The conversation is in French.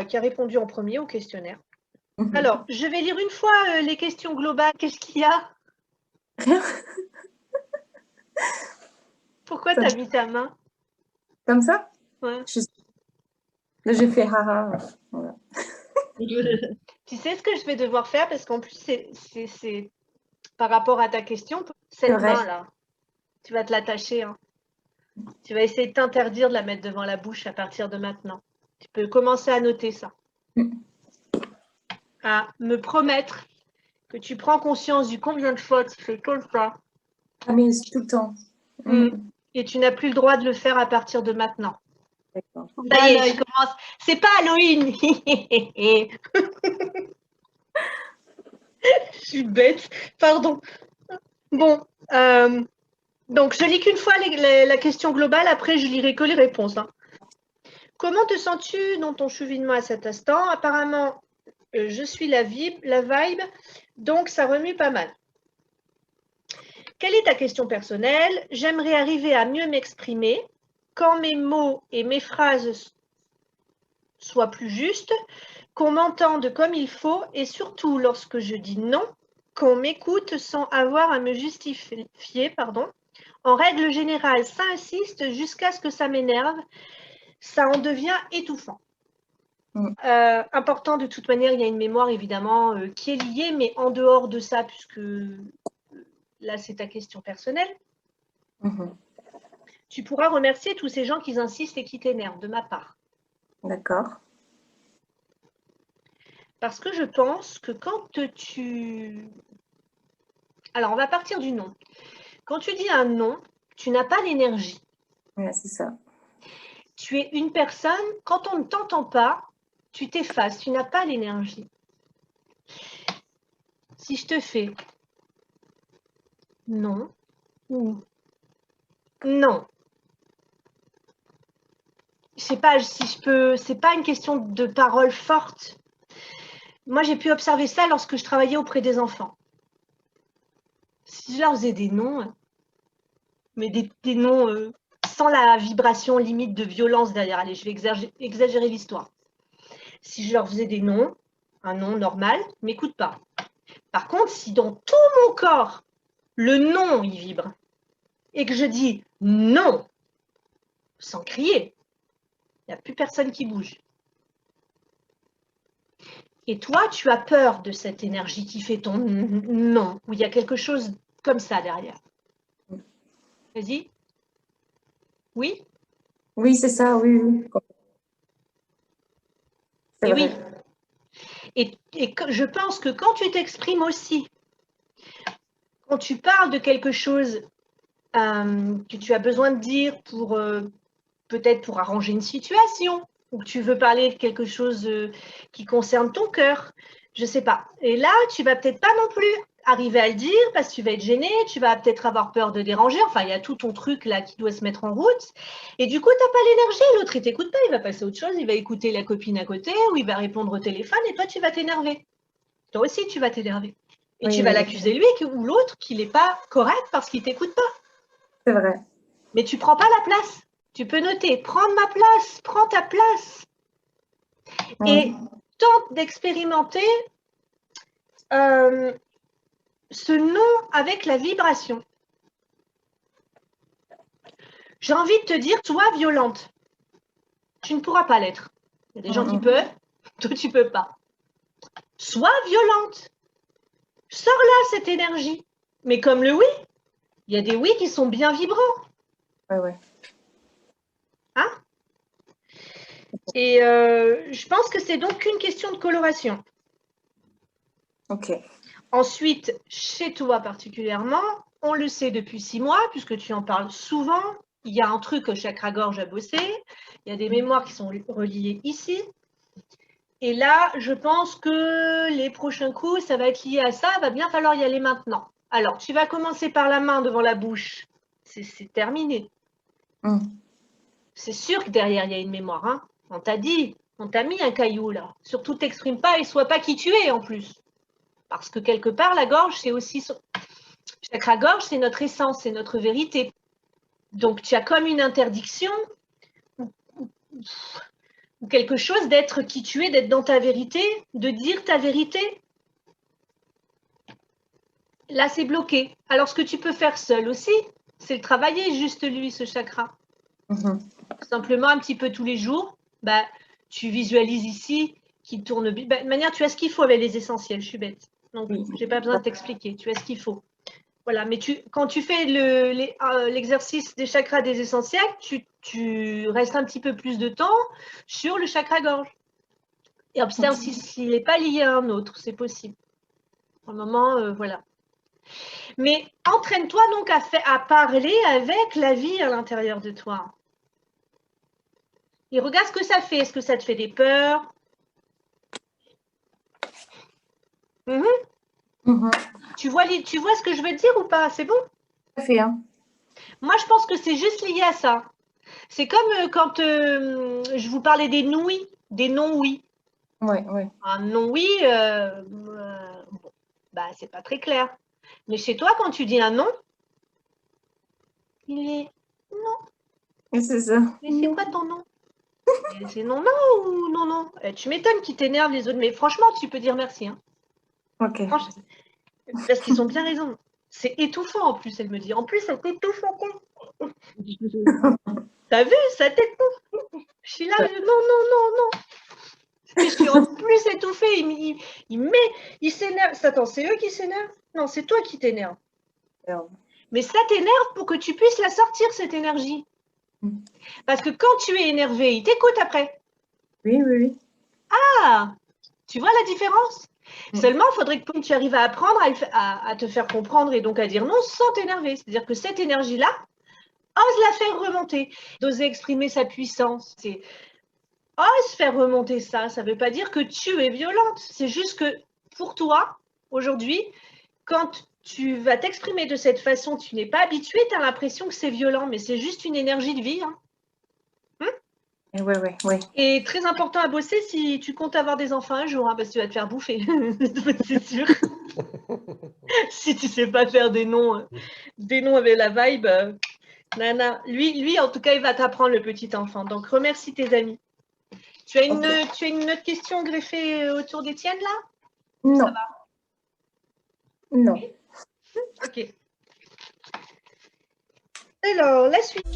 qui a répondu en premier au questionnaire. Alors, je vais lire une fois les questions globales. Qu'est-ce qu'il y a? Pourquoi tu as mis ta main? Comme ça? Ouais. Là, j'ai fait haha. Voilà. Tu sais ce que je vais devoir faire? Parce qu'en plus, c'est par rapport à ta question, cette main-là, tu vas te l'attacher. Hein. Tu vas essayer de t'interdire de la mettre devant la bouche à partir de maintenant. Tu peux commencer à noter ça. À me promettre que tu prends conscience du combien de fois tu fais comme ça. Ah, mais tout le temps. Et tu n'as plus le droit de le faire à partir de maintenant. D'accord. Ça y est, je commence. C'est pas Halloween. Je suis bête. Pardon. Bon. Donc, je lis qu'une fois la question globale. Après, je lirai que les réponses. Hein. Comment te sens-tu dans ton cheminement à cet instant? Apparemment, je suis la vibe, donc ça remue pas mal. Quelle est ta question personnelle? J'aimerais arriver à mieux m'exprimer quand mes mots et mes phrases soient plus justes, qu'on m'entende comme il faut et surtout lorsque je dis non, qu'on m'écoute sans avoir à me justifier. En règle générale, ça insiste jusqu'à ce que ça m'énerve, ça en devient étouffant. Important de toute manière, il y a une mémoire évidemment qui est liée, mais en dehors de ça, puisque là c'est ta question personnelle, tu pourras remercier tous ces gens qui insistent et qui t'énervent de ma part. D'accord. Parce que je pense que quand tu... Alors, on va partir du non. Quand tu dis un non, tu n'as pas l'énergie. Ouais, c'est ça. Tu es une personne, quand on ne t'entend pas, tu t'effaces, tu n'as pas l'énergie. Si je te fais non ou non, je sais pas si je peux, c'est pas une question de paroles fortes. Moi, j'ai pu observer ça lorsque je travaillais auprès des enfants. Si je leur faisais des noms, mais des noms sans la vibration limite de violence derrière. Allez, je vais exagérer l'histoire. Si je leur faisais des noms, un nom normal, m'écoute pas. Par contre, si dans tout mon corps, le non, il vibre, et que je dis non, sans crier, il n'y a plus personne qui bouge. Et toi, tu as peur de cette énergie qui fait ton non, où il y a quelque chose comme ça derrière. Vas-y. Oui? Oui, c'est ça, oui, oui. Et oui. Et je pense que quand tu t'exprimes aussi, quand tu parles de quelque chose que tu as besoin de dire pour peut-être pour arranger une situation, ou que tu veux parler de quelque chose qui concerne ton cœur, je ne sais pas. Et là, tu vas peut-être pas non plus arriver à le dire parce que tu vas être gêné, tu vas peut-être avoir peur de déranger. Enfin, il y a tout ton truc là qui doit se mettre en route. Et du coup, tu n'as pas l'énergie. L'autre, il t'écoute pas. Il va passer à autre chose. Il va écouter la copine à côté ou il va répondre au téléphone et toi, tu vas t'énerver. Toi aussi, tu vas t'énerver. Et tu vas l'accuser lui ou l'autre qu'il n'est pas correct parce qu'il ne t'écoute pas. C'est vrai. Mais tu ne prends pas la place. Tu peux noter, prendre ma place, prends ta place. Et tente d'expérimenter ce non avec la vibration. J'ai envie de te dire, sois violente. Tu ne pourras pas l'être. Il y a des gens qui peuvent, toi tu ne peux pas. Sois violente. Sors-là cette énergie. Mais comme le oui, il y a des oui qui sont bien vibrants. Ouais. Hein? Et je pense que c'est donc une question de coloration. Ok. Ensuite, chez toi particulièrement, on le sait depuis 6 mois, puisque tu en parles souvent, il y a un truc au chakra-gorge à bosser, il y a des mémoires qui sont reliées ici. Et là, je pense que les prochains coups, ça va être lié à ça, il va bien falloir y aller maintenant. Alors, tu vas commencer par la main devant la bouche, c'est terminé. C'est sûr que derrière, il y a une mémoire. Hein. On t'a dit, on t'a mis un caillou là. Surtout, t'exprime pas et sois pas qui tu es en plus. Parce que quelque part, la gorge, c'est aussi... Chakra-gorge, c'est notre essence, c'est notre vérité. Donc, tu as comme une interdiction où ou quelque chose d'être qui tu es, d'être dans ta vérité, de dire ta vérité. Là, c'est bloqué. Alors, ce que tu peux faire seul aussi, c'est le travailler juste lui, ce chakra. Simplement, un petit peu tous les jours, bah, tu visualises ici qu'il tourne bien. Bah, de manière, tu as ce qu'il faut avec les essentiels. Je suis bête. Donc, Oui. je n'ai pas besoin de t'expliquer. Tu as ce qu'il faut. Voilà, mais quand tu fais l'exercice des chakras des essentiels, tu restes un petit peu plus de temps sur le chakra-gorge. Et observe s'il n'est pas lié à un autre, c'est possible. Pour le moment, voilà. Mais entraîne-toi donc à parler avec la vie à l'intérieur de toi. Et regarde ce que ça fait. Est-ce que ça te fait des peurs? Tu vois ce que je veux dire ou pas? C'est bon? Tout à fait, hein. Moi, je pense que c'est juste lié à ça. C'est comme quand je vous parlais des nouilles, des non-oui. Oui, oui. Un non-oui, bon, bah, c'est pas très clair. Mais chez toi, quand tu dis un non, il est non. Et c'est ça. Mais c'est quoi ton nom? C'est non, non ou non, non? Tu m'étonnes qu'ils t'énervent les autres, mais franchement, tu peux dire merci. Hein. Ok. Parce qu'ils ont bien raison. C'est étouffant en plus, elle me dit. En plus, ça t'étouffe encore. T'as vu, ça t'étouffe. Je suis là, non, non, non, non. Je suis en plus étouffée. Il s'énerve. Attends, c'est eux qui s'énervent? Non, c'est toi qui t'énerve. Mais ça t'énerve pour que tu puisses la sortir, cette énergie. Parce que quand tu es énervé, il t'écoute après. Oui, oui, oui. Ah, tu vois la différence? Seulement, il faudrait que tu arrives à apprendre à te faire comprendre et donc à dire non sans t'énerver. C'est-à-dire que cette énergie-là, ose la faire remonter, d'oser exprimer sa puissance. Ose faire remonter ça. Ça ne veut pas dire que tu es violente. C'est juste que pour toi, aujourd'hui, quand tu vas t'exprimer de cette façon, tu n'es pas habitué, tu as l'impression que c'est violent, mais c'est juste une énergie de vie. Hein. Oui. Et très important à bosser si tu comptes avoir des enfants un jour, hein, parce que tu vas te faire bouffer, c'est sûr. Si tu sais pas faire des noms avec la vibe, nana. Lui, en tout cas, il va t'apprendre le petit enfant. Donc, remercie tes amis. Tu as une autre question greffée autour des tiennes, là? Non. Ça va? Non. Ok. Alors, la suite.